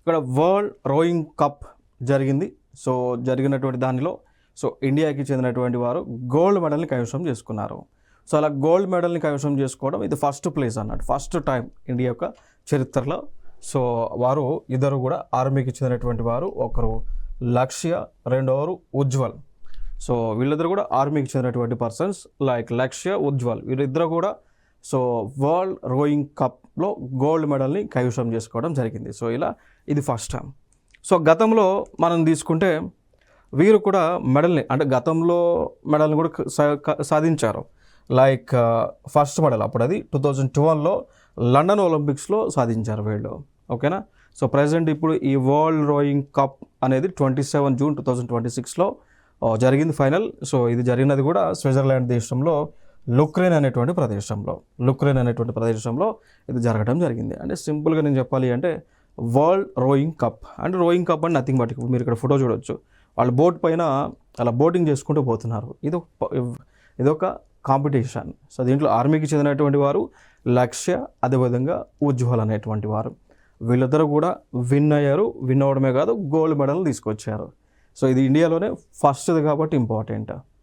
ఇక్కడ world rowing cup జరిగింది. So జరిగినటువంటి దానిలో ఇండియాకి చెందినటువంటి వారు గోల్డ్ మెడల్ని కైవసం చేసుకున్నారు. సో అలా గోల్డ్ మెడల్ని కైవసం చేసుకోవడం ఇది ఫస్ట్ ప్లేస్ అన్నట్టు, ఫస్ట్ టైం ఇండియా యొక్క చరిత్రలో. సో వారు ఇద్దరు కూడా ఆర్మీకి చెందినటువంటి వారు, ఒకరు లక్ష్య, రెండవరు ఉజ్వల్. సో వీళ్ళిద్దరు కూడా ఆర్మీకి చెందినటువంటి పర్సన్స్, లైక్ లక్ష్య, ఉజ్వల్, వీళ్ళిద్దరు కూడా వరల్డ్ రోయింగ్ కప్లో గోల్డ్ మెడల్ని కైవసం చేసుకోవడం జరిగింది. సో ఇలా ఇది ఫస్ట్ టైం. సో గతంలో మనం తీసుకుంటే వీరు కూడా మెడల్ని, అంటే గతంలో మెడల్ని కూడా సాధించారు. లైక్ ఫస్ట్ మెడల్ అప్పుడు అది 2012లో లండన్ ఒలింపిక్స్లో సాధించారు వీళ్ళు. ఓకేనా. సో ప్రజెంట్ ఇప్పుడు ఈ వరల్డ్ రోయింగ్ కప్ అనేది 27 జూన్ 2026లో జరిగింది ఫైనల్. సో ఇది జరిగినది కూడా స్విట్జర్లాండ్ దేశంలో లుక్రెయిన్ అనేటువంటి ప్రదేశంలో ఇది జరగడం జరిగింది. అంటే సింపుల్గా నేను చెప్పాలి అంటే వరల్డ్ రోయింగ్ కప్ అంటే రోయింగ్ కప్ అంటే నథింగ్ బట్, మీరు ఇక్కడ ఫోటో చూడవచ్చు, వాళ్ళు బోట్ పైన అలా బోటింగ్ చేసుకుంటూ పోతున్నారు. ఇదొక కాంపిటీషన్. సో దీంట్లో ఆర్మీకి చెందినటువంటి వారు లక్ష్య, అదేవిధంగా ఉజ్వల్ అనేటువంటి వారు, వీళ్ళిద్దరూ కూడా విన్ అయ్యారు. విన్ అవ్వడమే కాదు, గోల్డ్ మెడల్ తీసుకొచ్చారు. సో ఇది ఇండియాలోనే ఫస్ట్ది కాబట్టి ఇంపార్టెంట్.